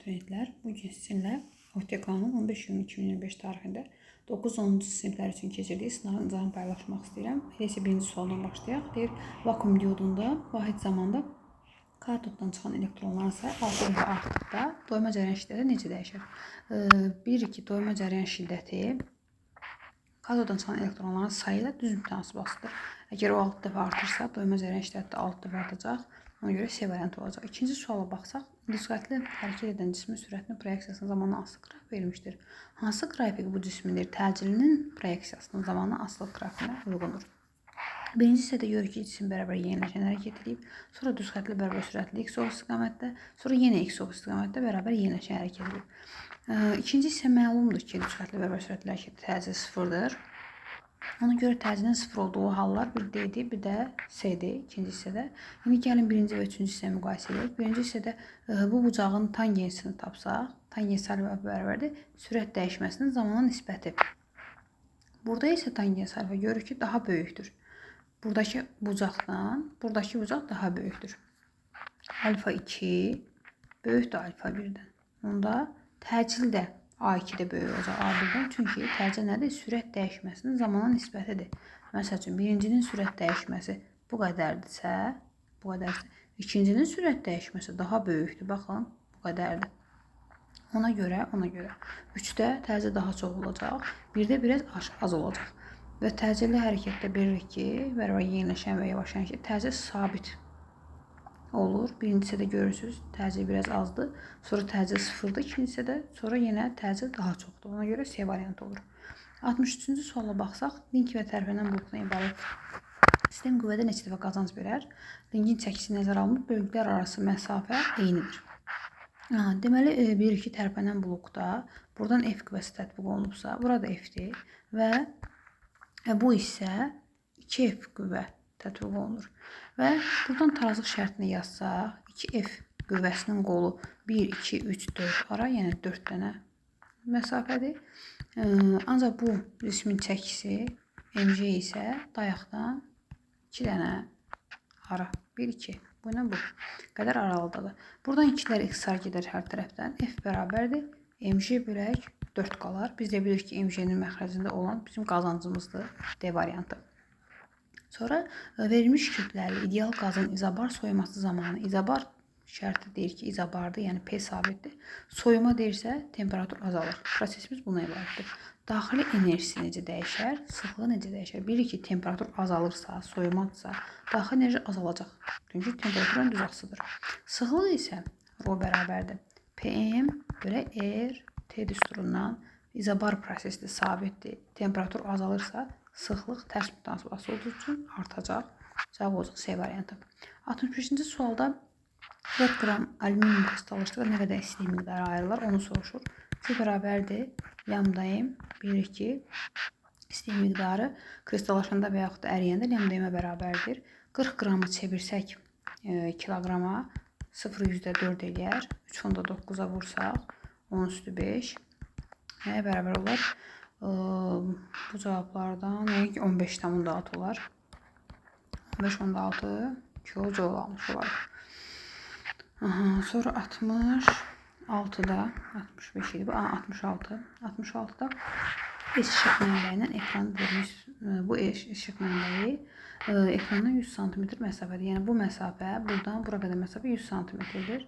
abituriyentlər, bugün sizinlə OTK-nın 15 iyun 2025 tarixində 9-10-cu siniflər üçün keçirdiyi sınavın cavabını paylaşmaq istəyirəm. Elə isə birinci sualdan başlayaq. Deyir, vakuum diodunda vahid zamanda katoddan çıxan elektronların sayı 6 dəfə artdıqda doyma cərəyan şiddəti necə dəyişir? Bilirik ki, doyma cərəyan şiddəti katoddan çıxan elektronların sayı ilə düz mütənasibətlidir. Əgər o 6 dəfə artırsa, doyma cərəyan şiddəti də 6 dəfə artacaq. Ona görə C variantı olacaq. İkinci suala baxsaq, sürətli hərəkət edən cismin sürətinin proyeksiyasının zamanı asılı qrafik verilmişdir. Hansı qrafik bu cismindir? Təcilinin proyeksiyasının zamanı asılı qrafikinə uyğundur. Birinci hissədə görürük ki, cisim bərabər yeniləşən hərəkət edib, sonra düz xətli bərabər sürətli x istiqamətdə, sonra yenə x istiqamətdə bərabər yeniləşən hərəkət edib. İkinci hissə məlumdur ki, düz xətli bərabər sürətli hərəkət təcil sıfırdır. Ona görə təcilin sıfır olduğu hallar bir D-dir, bir də C-dir ikinci hissədə. İndi gəlin birinci və üçüncü hissəni müqayisə edək. Birinci hissədə bu bucağın tangensini tapsaq, tangens alfa bərabərdir sürət dəyişməsinin zamana nisbəti. Burada isə tangens alfa görürük ki, daha böyükdür. Buradakı bucaqdan, buradakı bucaq daha böyükdür. Alfa 2 böyükdür alfa 1-dən. Onda təcil də A2-də böyük olacaq A1-dən. Çünki təcil nədir? Sürət dəyişməsinin zamana nisbətidir. Məsəl üçün, birincinin sürət dəyişməsi bu qədərdirsə, ikincinin sürət dəyişməsi daha böyükdür. Baxın, bu qədərdir. Ona görə 3-də təcil daha çox olacaq, 1-də biraz az olacaq. Və təcilli hərəkətdə bilirik ki, bərabər yeniləşən və yavaşlayan ki, təcil sabit olur. Birinci hissədə görürsünüz, təcil biraz azdır. Sonra təcil sıfırdır. İkinci hissədə sonra yenə təcil daha çoxdur. Ona görə C variantı olur. 63-cü suala baxsaq, link və tərpənən blokuna ibarət sistem qüvvədə neçə dəfə qazanc verər? Linkin çəkisi nəzərə alınıb, bölgülər arası məsafə eynidir. Deməli, bilirik ki, tərpənən blokda buradan F qüvvəsi tətbiq olunubsa, burada F-dir və bu isə 2F qüvvə tətbiq olunur. Və buradan tarazlıq şərtini yazsaq, 2F qüvvəsinin qolu 1, 2, 3, 4 ara, yəni 4 dənə məsafədir. Ancaq bu cismin çəkisi MC isə dayaqdan 2 dənə ara, 1, 2, bu ilə bu qədər aralıqdadır. Buradan 2-lər ixtisar gedər hər tərəfdən. F bərabərdir, MC bölək 4 qalar. Biz də bilirik ki, MC-nin məxrəcində olan bizim qazancımızdır, D variantı. Sonra verilmiş kütləli ideal qazın izobar soyuması zamanı, izobar şərti deyir ki, izobardır, yəni P sabitdir. Soyuma deyirsə, temperatur azalır. Prosesimiz buna ibarətdir. Daxili enerjisi necə dəyişər, sıxlığı necə dəyişər? Bilirik ki, temperatur azalırsa, soyumadırsa, daxili enerji azalacaq. Çünki temperaturun düz axsıdır. Sıxlıq isə ρ bərabərdir. PM bölü R T düsturundan izobar prosesdir, sabitdir. Temperatur azalırsa, sıxlıq tərs mütənasibətli olduğu üçün artacaq. Cavab olacaq C variantı. 65-ci sualda 4 qram alüminium kristallaşdırıqda nə qədər istilik miqdarı ayrılır, onu soruşur. C bərabərdir. Lambda-M bilirik ki, istilik miqdarı kristallaşanda və yaxud da əriyəndə lambda-M-ə bərabərdir. 40 qramı çevirsək kiloqrama 0,4 eləyər. 3,9-a vursaq 10 üstü 5 nəyə bərabər olar? Bu cavablardan 15,6 olar. 15,6 kilojoule almış olar. Sonra 66-da 65 idi. 66. 66-da işıq mənbəyindən ekran verilmiş. Bu işıq mənbəyi ekrandan 100 cm məsafədir. Yəni bu məsafə buradan bura qədər məsafə 100 cm-dir.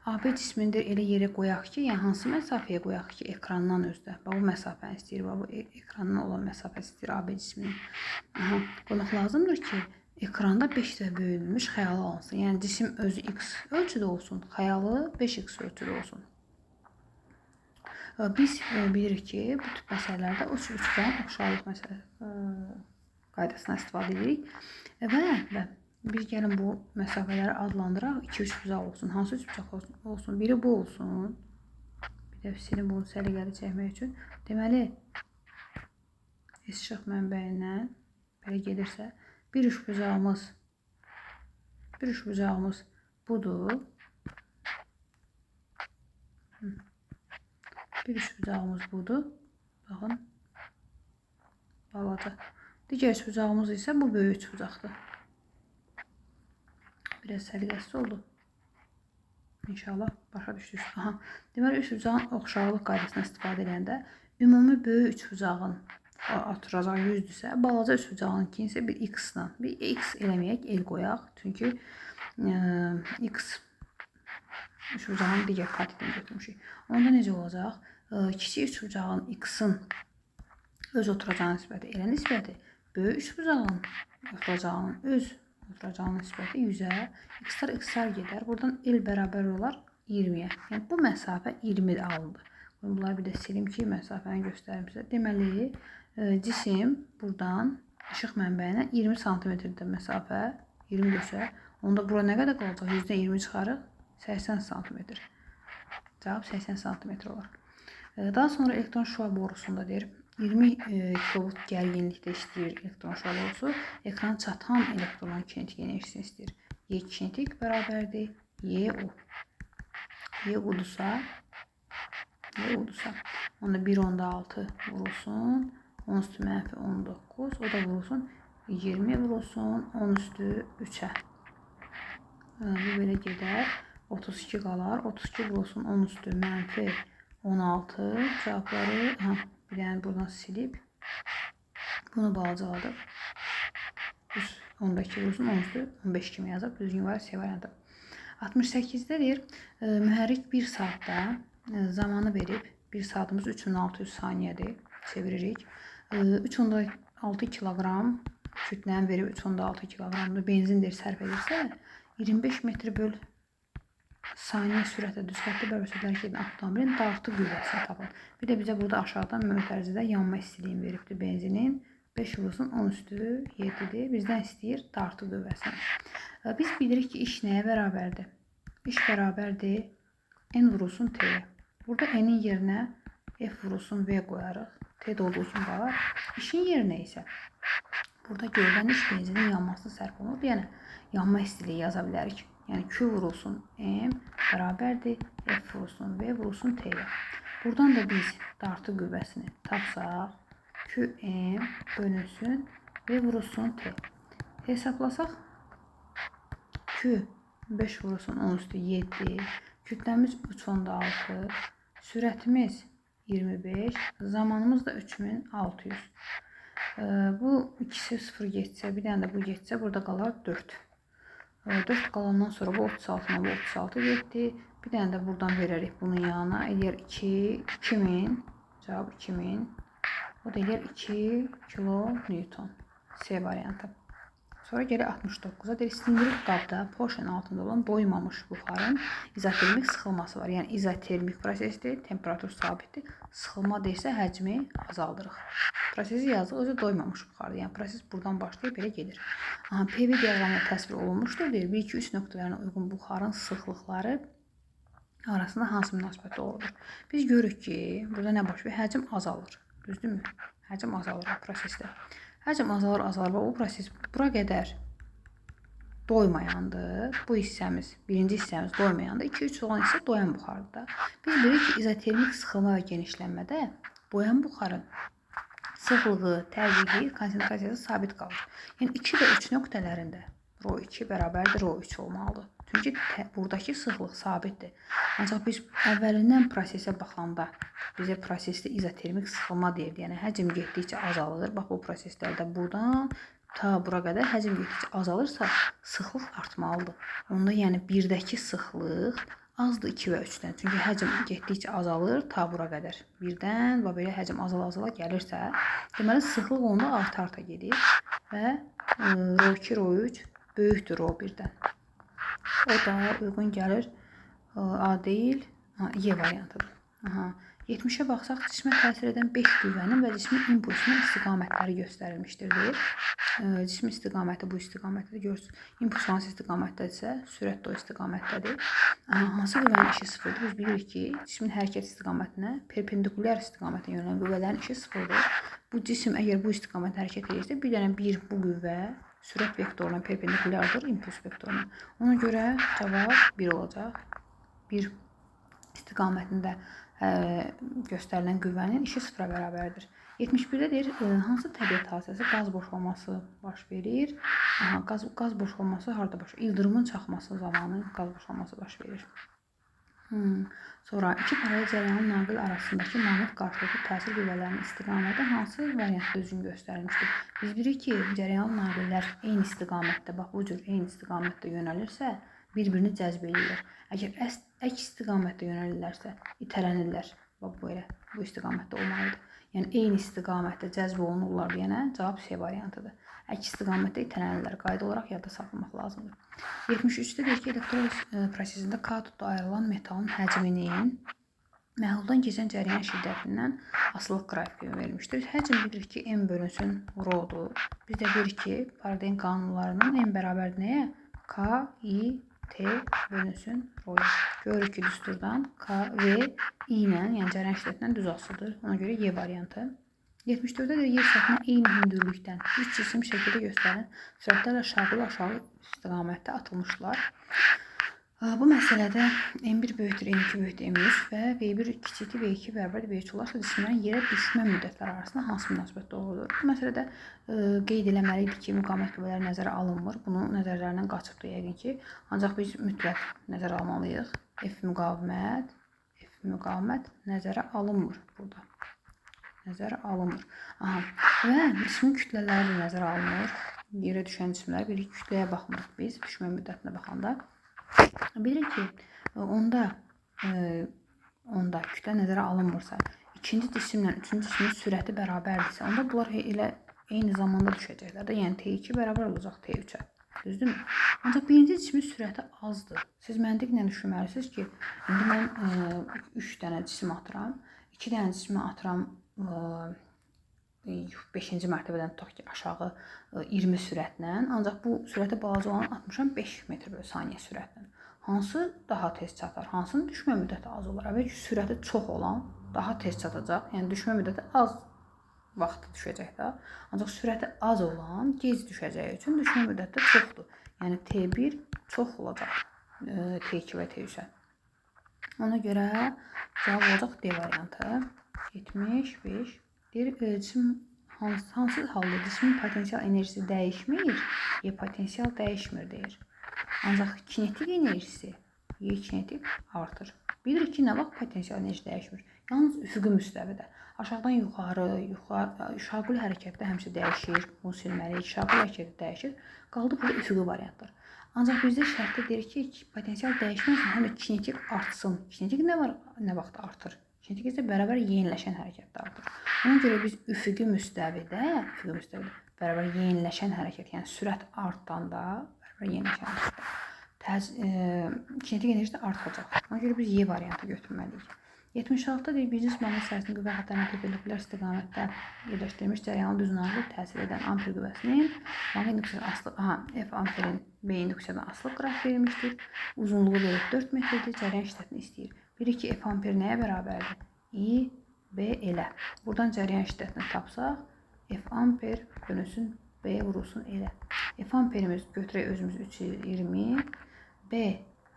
AB cismindir, elə yerə qoyaq ki, yəni hansı məsafəyə qoyaq ki, ekrandan özdə. Bu məsafəni istəyir, bu ekrandan olan məsafə istəyir AB cisminin. Qoymaq lazımdır ki, ekranda 5 dəfə böyüdülmüş xəyalı alınsın. Yəni cisim özü x ölçüdə olsun, xəyalı 5x ölçüdə olsun. Biz bilirik ki, bu tip məsələlərdə üçgen oxşarlıq qaydasına istifadə edirik. Və biz gəlin bu məsafələri adlandıraq. 2 üçbucaq olsun. Hansı üçbucaq olsun? Biri bu olsun. Bir də silin bunu səliqəli çəkmək üçün. Deməli, işıq mənbəyindən belə gedirsə, bir üçbucağımız budur. Bir üçbucağımız budur. Baxın. Balaca. Digər üçbucağımız isə bu böyük üçbucaqdır. Biraz səliqəsiz oldu. İnşallah başa düşdünüz. Aha. Deməli, üçbucağın oxşarlıq qaydasından istifadə edəndə ümumi böyük üçbucağın oturacağı 100-dürsə, balaca üçbucağınki isə bir x-la, bir x eləməyək, el qoyaq. Çünki x üçbucağın digər katitini götürmüşük. Onda necə olacaq? Kiçik üçbucağın x-in öz oturacağı nisbəti elə nisbəti, böyük üçbucağın oturacağının nisbəti 100-ə, x-lar gedər. Buradan el bərabər olar 20-yə. Yəni bu məsafə 20 alındı. Bunları bir də silim ki, məsafəni göstərim sizə. Deməli, cisim buradan işıq mənbəyinə 20 cm-də məsafə, 20 dösə, onda bura nə qədər qalacaq? 100-dən 20 çıxarıq, 80 cm. Cavab 80 cm olar. Daha sonra elektron şüa borusunda deyir, 20 kilovolt gərginlikdə işləyir elektron şüa borusu. Ekran çatan elektron kinetik enerjisini istəyir. Y kinetik bərabərdir YU. YU-dursa, onda 1.6 vurulsun, 10 üstü mənfi 19, o da vurulsun 20 vurulsun, 10 üstü 3-ə. Bu belə gedər, 32 qalar, 32 vurulsun 10 üstü mənfi 16, cavabları, bir dənə buradan silib, bunu balacaladım. 10-dakı vurulsun 10 üstü 15 kimi yazıb, düzgün var, C variantı. 68-də deyir, mühərrik 1 saatda zamanı verib, 1 saatımız 3600 saniyədir, çeviririk. 3.6 kilogram kütləni verib, 3.6 kilogramda benzindir sərf edirsə, 25 metr böl saniyə sürətlə düz xəttə bərabər hərəkət edən avtomobilin dartı qüvvəsini tapın. Bir də bizə burada aşağıdan mötərizədə yanma istiliyin veribdir benzinin. 5 vurulsun 10 üstü 7-dir. Bizdən istəyir dartı qüvvəsini. Biz bilirik ki, iş nəyə bərabərdir? İş bərabərdir N vurulsun T-yə. Burada N-in yerinə F vurulsun V qoyarıq. T də olduğu kimi qalar. İşin yerinə isə burada görülən iş benzinin yanmasına sərf olunur. Yəni, yanma istiliyi yaza bilərik. Yəni, Q vurulsun M bərabərdir F vurulsun V vurulsun T-yə. Buradan da biz dartı qüvvəsini tapsaq, QM bölünsün V vurulsun T. Hesablasaq, Q 5 vurulsun 10 üstü 7, kütləmiz 3.6, sürətimiz 25, zamanımız da 3600. Bu ikisi 0 getsə, bir dənə də bu getsə, burada qalar 4. 4 qalandan sonra bu 36-dan bu 36 getdi. Bir dənə də buradan verərik bunun yanına. Eləyər 2000, cavab 2000. O da eləyər 2 kN. C variantı. Sonra gəlir 69-a. Deyir, sindirik qabda poşenin altında olan doymamış buxarın izotermik sıxılması var. Yəni, izotermik prosesdir, temperatur sabitdir. Sıxılma deyirsə, həcmi azaldırıq. Prosesi yazıq, özü doymamış buxardır. Yəni, proses buradan başlayıb belə gedir. PV diaqramında təsvir olunmuşdur. Deyir, 1-2-3 nöqtələrinə uyğun buxarın sıxlıqları arasında hansı münasibətdə olur? Biz görürük ki, burada nə baş verir? Həcm azalır. Düzdürmü? Həcm azalır prosesdə. Həcm azalır və o proses bura qədər doymayandır. Bu hissəmiz, birinci hissəmiz doymayandır. 2-3 olan hissə doyan buxardır. Biz bilirik ki, izotermik sıxılma və genişlənmədə doyan buxarın sıxlığı, təzyiqi, konsentrasiyası sabit qalır. Yəni 2 və 3 nöqtələrində ρ2 bərabərdir ρ3 olmalıdır. Çünki buradakı sıxlıq sabitdir. Ancaq biz əvvəlindən prosesə baxanda bizə prosesdə izotermik sıxılma deyirdi. Yəni həcm getdikcə azalır. Bax bu proseslərdə buradan ta bura qədər həcm getdikcə azalırsa sıxlıq artmalıdır. Onda yəni 1-dəki sıxlıq azdır 2 və 3-dən. Çünki həcm getdikcə azalır ta bura qədər. 1-dən və belə həcm azala gəlirsə, deməli sıxlıq onda arta gedir və ρ2, ρ3 böyükdür ρ1-dən. O da uyğun gəlir A deyil, Y variantıdır. 70-ə baxsaq, cismə təsir edən 5 qüvvənin və cismin impulsunun istiqamətləri göstərilmişdir, deyir. Cismin istiqaməti bu istiqamətdə görürsünüz. İmpuls hansı istiqamətdədirsə, sürət də o istiqamətdədir. Hansı qüvvənin işi sıfırdır? Biz bilirik ki, cismin hərəkət istiqamətinə, perpendikulyar istiqamətə yönələn qüvvələrin işi sıfırdır. Bu cisim əgər bu istiqamətdə hərəkət edirsə, bir dənə bu qüvvə sürət vektoruna perpendikulyardır impuls vektoruna. Ona görə cavab 1 olacaq. 1 istiqamətində göstərilən qüvvənin işi sıfıra bərabərdir. 71-də deyir, hansı təbiət hadisəsi qaz boşalması baş verir? Qaz boşalması harada baş verir? İldırımın çaxması zamanı qaz boşalması baş verir. Sonra iki paralel cərəyanın naqil arasındakı maqnit qarşılıqlı təsir qüvvələrinin istiqaməti hansı variantda özünü göstərilmişdir? Biz bilirik ki, cərəyan naqillər eyni istiqamətdə, bax bu cür eyni istiqamətdə yönəlirsə, bir-birini cəzb edirlər. Əgər əks istiqamətdə yönəlirlərsə, itələnirlər. Bax belə, bu istiqamətdə olmalıdır. Yəni eyni istiqamətdə cəzb olunurlar deyənə cavab C variantıdır. Əks istiqamətdə itələnirlər. Qayda olaraq yadda saxlamaq lazımdır. 73-də deyir ki, elektroliz prosesində katodda ayrılan metalın həcminin məhluldan keçən cərəyan şiddətindən asılılıq qrafiki verilmişdir. Həcm bilirik ki, M bölünsün rhodur. Biz də bilirik ki, Faradeyin qanunlarının M bərabərdir nəyə? K, I, T bölünsün rhoya. Görürük ki, düsturdan K, V, I ilə, yəni cərəyan şiddətindən düz asılıdır. Ona görə Y variantı. 74-də də yer səthinə eyni hündürlükdən 3 cisim şəkildə göstərilən sürətlərlə aşağı istiqamətdə atılmışlar. Bu məsələdə M1 böyükdür, M2 böyükdür, M3 və V1 kiçikdir, V2 bərabərdir, V3 olarsa cisimlərin yerə düşmə müddətləri arasında hansı münasibət doğrudur? Bu məsələdə qeyd eləməliydik ki, müqavimət qüvvələri nəzərə alınmır. Bunu nəzərlərindən qaçıbdır yəqin ki. Ancaq biz mütləq nəzərə almalıyıq. F müqavimət nəzərə alınmır burada. Nəzərə alınmır. Və cismin kütlələri də nəzərə alınır. Yerə düşən cisimlər bilirik, kütləyə baxmırıq biz, düşmə müddətinə baxanda. Bilirik ki, onda kütlə nəzərə alınmırsa, ikinci cisimlə üçüncü cismin sürəti bərabərdirsə, onda bunlar elə eyni zamanda düşəcəklər də, yəni T2 bərabər olacaq T3-ə. Düzdürmü? Ancaq birinci cismin sürəti azdır. Siz məntiqlə düşünməlisiniz ki, indi mən 3 dənə cisim atıram, 2 dənə cismi atıram 5-ci mərtəbədən tutaq ki, aşağı 20 sürətlə, ancaq bu sürəti balaca olanı atmışam 5 metr/saniyə sürətlə. Hansı daha tez çatar? Hansının düşmə müddəti az olar? Əvvəlki sürəti çox olan daha tez çatacaq, yəni düşmə müddəti az vaxt düşəcək də. Ancaq sürəti az olan gec düşəcəyi üçün düşmə müddəti çoxdur. Yəni T1 çox olacaq T2 və T3-ə. Ona görə cavab olacaq D variantı. 75. Deyir, cisim hansı halda cismin potensial enerjisi dəyişmir, Y potensial dəyişmir deyir. Ancaq kinetik enerjisi Y kinetik artır. Bilirik ki, nə vaxt potensial enerji dəyişmir? Yalnız üfüqi müstəvidə. Aşağıdan yuxarı, şaquli hərəkətdə həmişə dəyişir. Bunu silməliyik. Şaquli hərəkəti dəyişir. Qaldı burada üfüqi variantlar. Ancaq bizdə şərtdə deyir ki, potensial dəyişməsin, həm də kinetik artsın. Kinetik nə vaxt artır? Kinetik isə bərabər yeniləşən hərəkətdə artır. Ona görə biz üfüqi müstəvidə bərabər yeniləşən hərəkət, yəni sürət artanda bərabər yeniləşən hərəkətdə kinetik enerji də artacaq. Ona görə biz Y variantı götürməliyik. 76-da deyir, bir cisim maqnit sahəsinin qüvvə xətlərinə perpendikulyar istiqamətdə yerləşdirilmiş cərəyanın düz naqil təsir edən amper qüvvəsinin maqnit indüksiyasına asılıq, F amperin B indüksiyasına asılıq qrafik verilmişdir. Uzunluğu verib 4 metrdir, cərəyan şiddətini istəyir. Bilirik ki, F amper nəyə bərabərdir? I, B elə. Buradan cərəyan şiddətini tapsaq, F amper bölünsün B vurulsun elə. F amperimiz götürək özümüz 320, B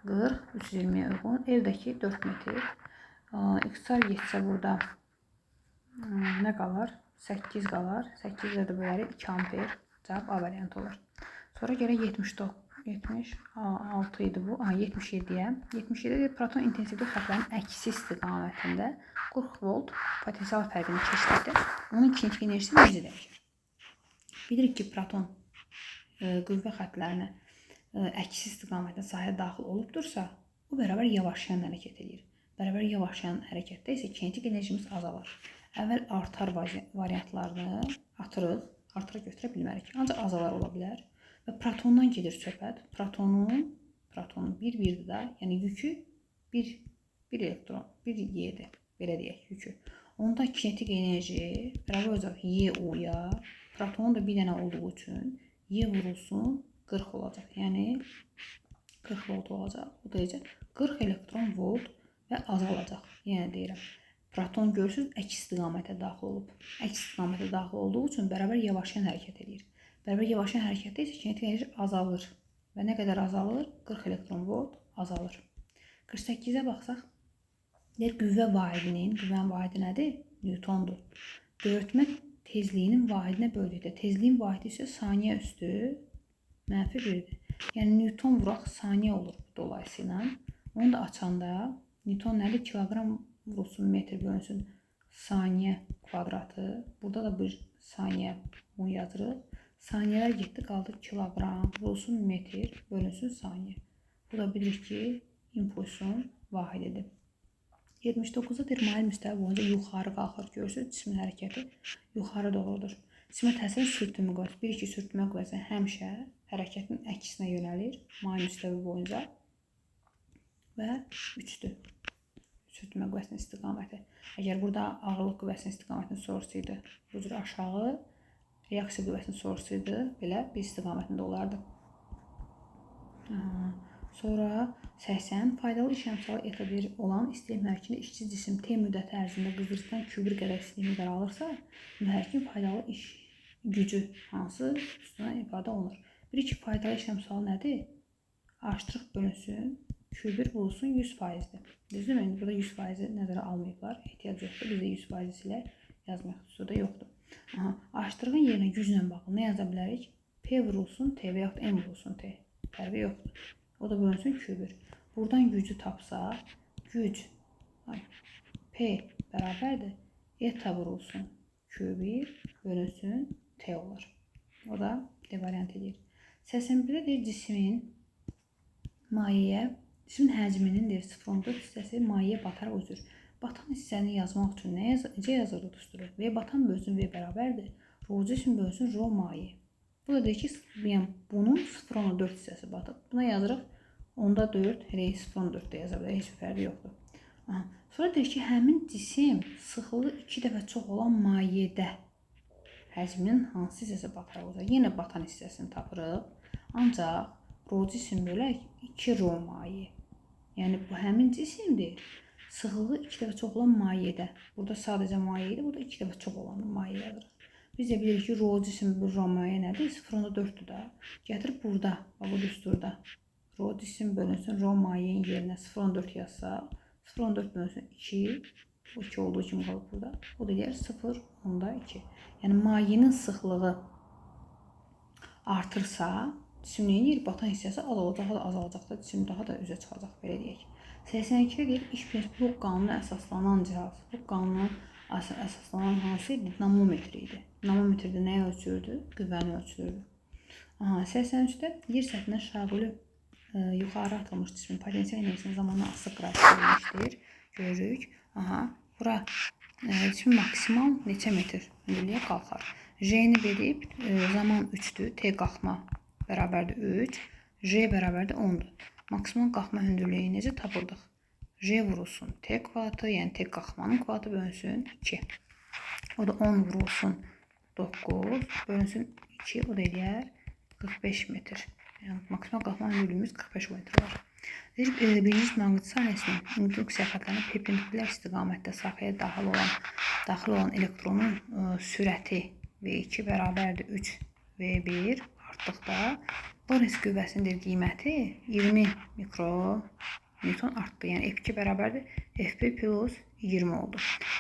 40, 320'ye uyğun, evdəki 4 metr. İxtisar getsə burada nə qalar? 8 qalar. 8 ilə də bölərik 2 amper. Cavab A variantı olur. Sonra gələk 76 idi bu. 77-yə. 77-də proton intensivli xətlərin əksi istiqamətində 40 volt potensial fərqini keçdikdə onun kinetik enerjisi necə dəyişir? Bilirik ki, proton qüvvə xətlərinə əksi istiqamətdə sahəyə daxil olubdursa, o bərabər yavaşlayan hərəkət edir. Bərabər yavaşlayan hərəkətdə isə kinetik enerjimiz azalır. Əvvəl artar variantlarını artıra götürə bilmərik. Ancaq azalar ola bilər. Və protondan gedir söhbət. Protonun bir-birdir də, yəni yükü bir elektron, bir Y-dir. Belə deyək, yükü. Onda kinetik enerji bərabər olacaq Y-U'ya. Protonun da bir dənə olduğu üçün Y vurulsun 40 olacaq. Yəni 40 volt olacaq. Bu da 40 elektron volt və azalacaq. Yəni deyirəm, proton görürsünüz əks istiqamətə daxil olub. Əks istiqamətə daxil olduğu üçün bərabər yavaşlayan hərəkət edir. Bərabər yavaşlayan hərəkətdə isə kinetik enerji azalır. Və nə qədər azalır? 40 elektron volt azalır. 48-ə baxsaq, deyir, qüvvənin vahidi nədir? Newtondur. Döyətmə tezliyinin vahidinə böldükdə, tezliyin vahidi isə saniyə üstü -1-dir. Yəni Newton vuraq saniyə olur dolayısıyla. Onu da açanda Newton nədir? Kiloqram vurulsun metr bölünsün saniyə kvadratı. Burada da bir saniyə bunu yazırıq. Saniyələr getdi, qaldı kiloqram vurulsun metr bölünsün saniyə. Bu da bilirik ki, impulsun vahididir. 79-da deyir, mail müstəvi boyunca yuxarı qalxır. Görürsünüz, cismin hərəkəti yuxarı doğrudur. Cismə təsir sürtünmə qüvvəsi. Bilir ki, sürtünmə qüvvəsi həmişə hərəkətin əksinə yönəlir. Mail müstəvi boyunca. Və 3-dür. Sürtünmə qüvvəsinin istiqaməti. Əgər burada ağırlıq qüvvəsinin istiqamətini sorursaydı, bu cür aşağı, reaksiya qüvvəsini sorursaydı, belə bir istiqamətində olardı. Sonra 80 faydalı iş əmsalı ETA1 olan istilik mühərrikində işçi cisim T müddəti ərzində qızdırıcıdan kubir qədər istilik miqdarı alırsa, mühərrikin faydalı iş gücü hansı üstünə ifadə olunur. Bilir ki, faydalı iş əmsalı nədir? Artırıq bölünsün, kubir vurulsun 100%'dir. Düzdürmü? Yəni, burada 100%'i nəzərə almayıblar. Ehtiyac yoxdur. Bizdə 100% ilə yazmaq üsuda yoxdur. Artırığın yerinə güclə bağlı nə yaza bilərik? P vurulsun T və yaxud M vurulsun T. Fərqi yoxdur. O da bölünsün kubir. Buradan gücü tapsa, güc P bərabərdir. ETA vurulsun kubir bölünsün T olur. O da D variant edir. 81'də deyir, cismin həcminin 0.4 hissəsi mayeyə bataraq üzür. Batan hissəni yazmaq üçün necə yazırıq düsturu? V batan bölünsün V bərabərdir. Rho cism bölünsün rho maye. Bu da deyir ki, bunun 0.4 hissəsi batıb. Buna yazırıq 10/4, elə 0.4 də yaza bilər, heç bir fərqi yoxdur. Sonra deyir ki, həmin cisim sıxlığı 2 dəfə çox olan mayedə həcminin hansı hissəsi bataraq üzər? Yenə batan hissəsini tapırıq. Ancaq rho cisim bölək 2 rho maye. Yəni bu həmin cisimdir. Sıxlığı 2 dəfə çox olan mayedə. Burada sadəcə maye idi, burada 2 dəfə çox olan maye yazırıq. Biz də bilirik ki, rho cisim bir rho maye nədir? 0.4'dür da. Gətirib burada, bu düsturda rho cisim bölünsün rho mayenin yerinə 0.4 yazsa, 0.4 bölünsün 2, bu 2 olduğu kimi qalıb burada. O da deyər 0.2. Yəni mayenin sıxlığı artırsa, cisim neyir? Batan hissəsi azalacaq da, cisim daha da üzə çıxacaq, belə deyək. 82'də deyir, iş Hooke qanununa əsaslanan cihaz. Hooke qanununa əsaslanan hansı idi? Dinamometr idi. Dinamometrdə nəyə ölçürdü? Qüvvəni ölçürdü. 83'də yer səthindən şaquli yuxarı atılmış cismin potensial enerjisinin zamanla asıq qrafiq verilmişdir. Görürük. Bura cismin maksimal neçə metr hündürlüyə qalxar? J'ni verib, zaman 3'dür. T qalxma bərabərdir 3. J bərabərdir 10'dur. Maksimal qalxma hündürlüyü necə tapırdıq? J vurulsun T kvadratı, yəni T qalxmanın kvadratı bölünsün 2. O da 10 vurulsun 9 bölünsün 2. O da eləyər 45 metr. Yəni maksimal qalxma hündürlüyümüz 45 metr var. Birinci maqnit sahəsinin induksiya xətlərinə perpendikulyar istiqamətdə sahəyə daxil olan elektronun sürəti V2 bərabərdir 3 V1 artdıqda Lorentz qüvvəsinin qiyməti 20 mikronewton artdı. Yəni F2 bərabərdir F1 plus 20 oldu.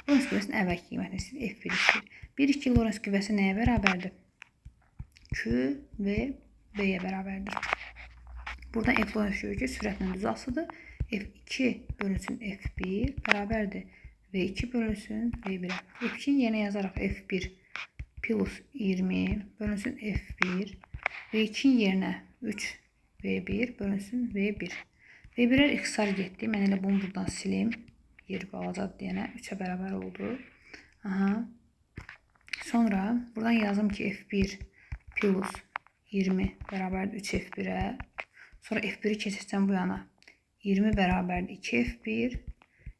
Lorentz qüvvəsinin əvvəlki qiymətini istəyir, F1 istəyir. 1-2 Lorentz qüvvəsi nəyə bərabərdir? Q və B-yə bərabərdir. Buradan F Lorentz görür ki, sürətlə düz asıdır. F2 bölünsün F1 bərabərdir V2 bölünsün V1'ə. F2'nin yerinə yazaraq F1 plus 20 bölünsün F1. V2'nin yerinə 3 V1 bölünsün V1. V1'lər ixtisar getdi. Mən elə bunu buradan silim. Yeri balacadır deyənə 3'ə bərabər oldu. Sonra buradan yazım ki F1 plus 20 bərabərdir 3 F1'ə. Sonra F1'i keçirsən bu yana 20 bərabərdir 2 F1.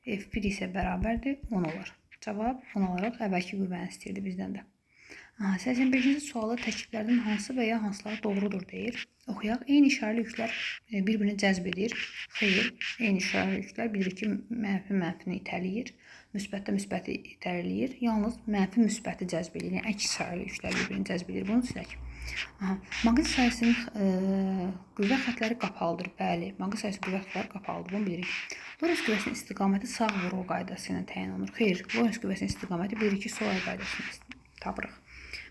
F1 isə bərabərdir 10 olur. Cavab 10 olaraq əvvəlki qüvvəni istəyirdi bizdən də. 85-ci sualda tərkiblərdən hansı və ya hansıları doğrudur deyir. Oxuyaq. Eyni işarəli yüklər bir-birini cəzb edir. Xeyr, eyni işarəli yüklər bilirik ki, mənfi-mənfini itələyir. Müsbətdə müsbəti itələyir. Yalnız mənfi-müsbəti cəzb edir. Yəni əks işarəli yüklər bir-birini cəzb edir. Bunu silək. Maqnit sahəsinin qüvvə xətləri qapalıdır. Bəli, maqnit sahəsi qüvvə xətləri qapalıdır. Bunu bilirik. Lorentz qüvvəsinin istiqaməti sağ vurğu qaydası ilə təyin olunur. Xeyr, Lorentz qüvvəsinin istiqaməti bilirik ki, sol qaydası ilə tapırıq.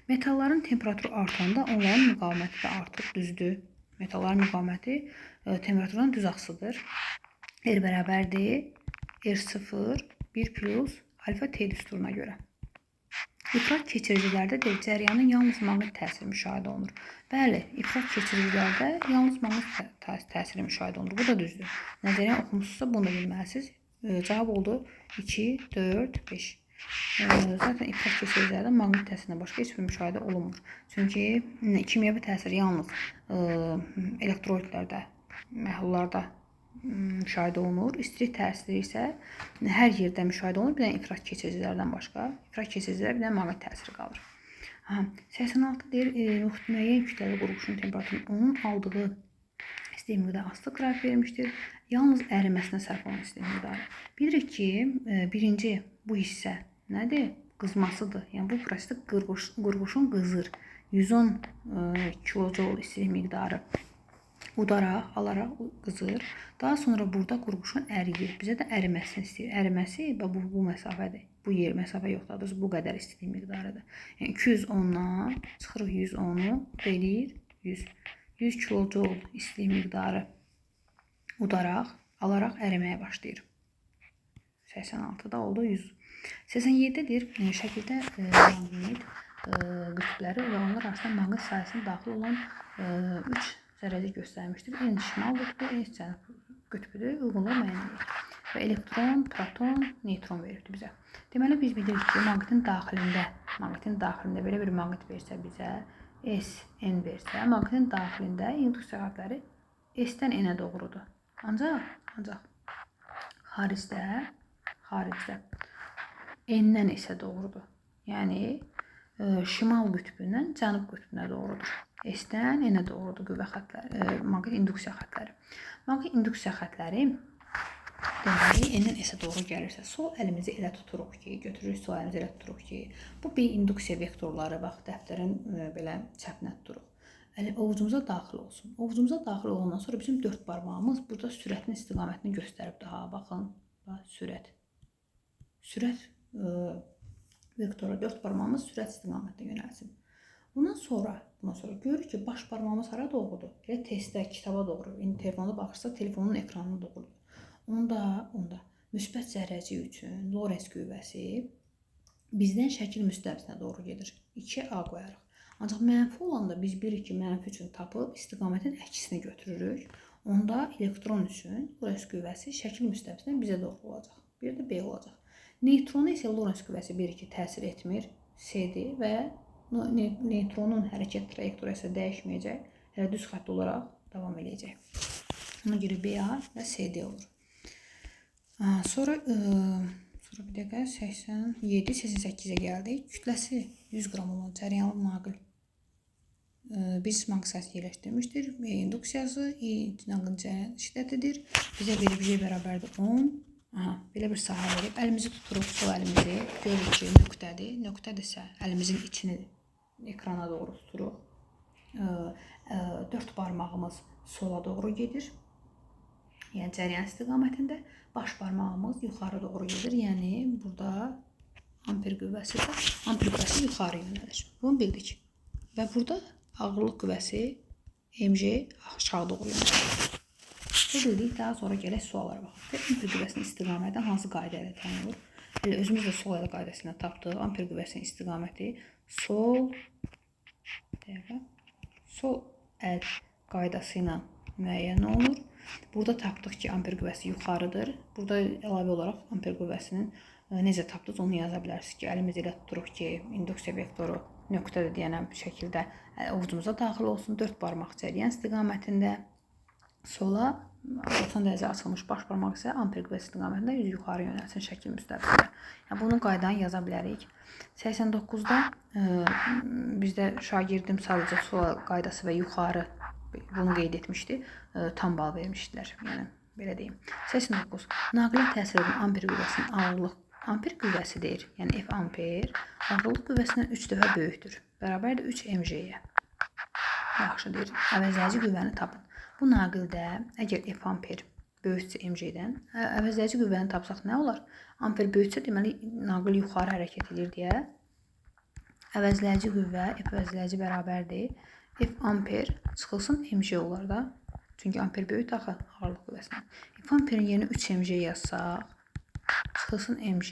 Metalların temperaturu artanda onların müqaviməti də artır, düzdür. Metalların müqaviməti temperaturdan düz asılıdır. R bərabərdir R0 1 plus alfa T düsturuna görə. İfrat keçiricilərdə də cəryanın yalnız maqnit təsiri müşahidə olunur. Bəli, ifrat keçiricilərdə yalnız maqnit təsiri müşahidə olunur. Bu da düzdür. Nəzəriyyə oxumusunuzsa bunu da bilməlisiniz. Cavab oldu 2, 4, 5. Zaten ifrat keçiricilərdə maqnit təsirindən başqa heç bir müşahidə olunmur. Çünki kimyəvi təsir yalnız elektrolitlərdə, məhlullarda müşahidə olunur. İstilik təsiri isə hər yerdə müşahidə olunur. Bir dənə ifrat keçiricilərdən başqa. İfrat keçiricilərə bir dənə maqnit təsiri qalır. 86 deyir, müəyyən kütləli quruluşun temperatürünün onun aldığı istilik miqdarı asılı qrafik verilmişdir. Yalnız əriməsinə sərf olunan istilik miqdarı. Bilirik ki, birinci bu hissə nədir? Qızmasıdır. Yəni bu prosesdə quruluşun qızır. 110 kilojoule istilik miqdarı udaraq, alaraq qızır. Daha sonra burada quruluşun əriyir. Bizə də əriməsini istəyir. Əriməsi bu məsafədir. Bu yer məsafə yoxdur. Bu qədər istilik miqdarıdır. Yəni 210-dan çıxırıq 110-u bölür 100. 100 kilojoule istilik miqdarı udaraq, alaraq əriməyə başlayır. 86-da oldu 100. 87 deyir, şəkildə maqnit qütbləri və onlar arasında maqnit sayəsində daxil olan 3 zərrəcik göstərmişdir. En şimal qütbü, en cənub qütbüdür. Uyğunluq müəyyən edilir. Və elektron, proton, neytron verirdi bizə. Deməli, biz bilirik ki, maqnitin daxilində belə bir maqnit versə bizə, S, N versə, maqnitin daxilində induksiya xəttləri S-dən N-ə doğrudur. Ancaq xaricdə N-dən S-ə doğrudur. Yəni, şimal qütbündən cənub qütbünə doğrudur. S-dən N-ə doğrudur qüvvə xəttləri, maqnit induksiya xəttləri. Maqnit induksiya xəttləri deməli N-dən S-ə doğru gəlirsə, sol əlimizi elə tuturuq ki, bu bir induksiya vektorları bax dəftərin belə çəpinə tuturuq. Ovucumuza daxil olsun. Ovucumuza daxil olandan sonra bizim 4 barmağımız burada sürətin istiqamətini göstərib daha. Baxın, sürət vektora 4 barmağımız sürət istiqamətinə yönəlsin. Bundan sonra görürük ki, baş barmağımız hara doğrudur? Elə testdə, kitaba doğru. İndi telefonda baxırsa, telefonun ekranına doğrudur. Onda müsbət zərrəcik üçün Lorentz qüvvəsi bizdən şəkil müstəvisinə doğru gedir. 2A qoyarıq. Ancaq mənfi olanda biz bilirik ki, mənfi üçün tapıb istiqamətin əkisini götürürük. Onda elektron üçün Lorentz qüvvəsi şəkil müstəvisinə bizə doğru olacaq. Bir də B olacaq. Neytrona isə Lorentz qüvvəsi bilirik ki, təsir etmir. C-dir və neytronun hərəkət trayektoriyası dəyişməyəcək. Hələ düz xətt olaraq davam edəcək. Ona görə BA və CD olur. Sonra bir dəqiqə 87-88-ə gəldik. Kütləsi 100 qram olan cəryanlı naqil biz maqsas yerləşdirmişdir. İnduksiyası naqil cəryan şiddətidir. Bizə verib J bərabərdir 10. Belə bir sahə verib. Əlimizi tuturuq, sol əlimizi. Görürük ki, nöqtədir. Nöqtədirsə əlimizin içini ekrana doğru tuturuq. 4 barmağımız sola doğru gedir. Yəni cəryan istiqamətində. Baş barmağımız yuxarı doğru gedir. Yəni burada amper qüvvəsi yuxarı yönəlir. Bunu bildik. Və burada ağırlıq qüvvəsi mg aşağı doğru yönəlir. Bu bildik. Daha sonra gələk suallara baxaq. Amper qüvvəsinin istiqaməti hansı qayda ilə təyin olur? Özümüz də sol əl qaydasını tapdıq. Amper qüvvəsinin istiqaməti sol əl qaydası ilə müəyyən olunur. Burada tapdıq ki, amper qüvvəsi yuxarıdır. Burada əlavə olaraq amper qüvvəsinin necə tapdınız onu yaza bilərsiniz ki, əlimiz elə tuturuq ki, induksiya vektoru nöqtədə deyənəm şəkildə ovucumuza daxil olsun. 4 barmaq cəryan istiqamətində sola 90 dərəcə açılmış baş barmaq isə amper qüvvəsi istiqamətində yüz yuxarı yönəlsin şəkil müstəvisində. Yəni bunun qaydanı yaza bilərik. 89-da bizdə şagirdim sadəcə sol qaydası və yuxarı bunu qeyd etmişdi. Tam bal vermişdilər. Yəni belə deyim. 89. Naqilə təsir edən amper qüvvəsinin ağırlıq amper qüvvəsi deyir. Yəni F amper ağırlıq qüvvəsindən 3 dəfə böyükdür. Bərabərdir 3 mg-yə. Yaxşı deyir. Əvəzləyici qüvvəni tapın. Bu naqildə əgər F amper böyüksə mg-dən, əvəzləyici qüvvəni tapsaq nə olar? Amper böyüksə deməli naqil yuxarı hərəkət edir deyə əvəzləyici qüvvə F əvəzləyici bərabərdir. F amper çıxılsın mg olar da. Çünki amper böyükdür axı ağırlıq qüvvəsindən. F amperin yerinə 3 mg yazsaq Çıxılsın mg.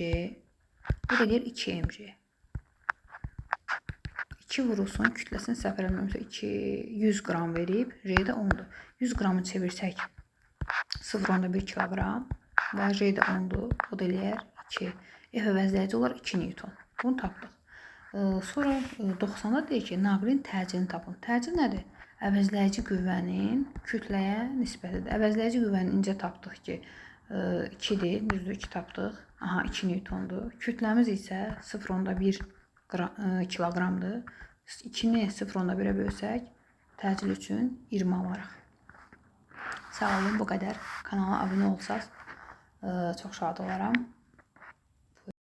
Bu da deyir 2 mg. 2 vurulsun, kütləsini səhv eləmirəmsə 100 qram verib, R də 10'dur. 100 qramı çevirsək 0,1 kiloqram və R də 10'dur. O da eləyər 2. F əvəzləyici olar 2 Newton. Bunu tapdıq. Sonra 90'da deyir ki, naqilin təcilini tapın. Təcil nədir? Əvəzləyici qüvvənin kütləyə nisbətidir. Əvəzləyici qüvvəni incə tapdıq ki, 2'dir, düzdür 2 tapdıq. Aha, 2 Newtondur. Kütləmiz isə 0,1 kiloqramdır. 2'ni 0,1'ə bölsək, təcil üçün 20 alarıq. Sağ olun, bu qədər. Kanala abunə olsaq çox şad olaram.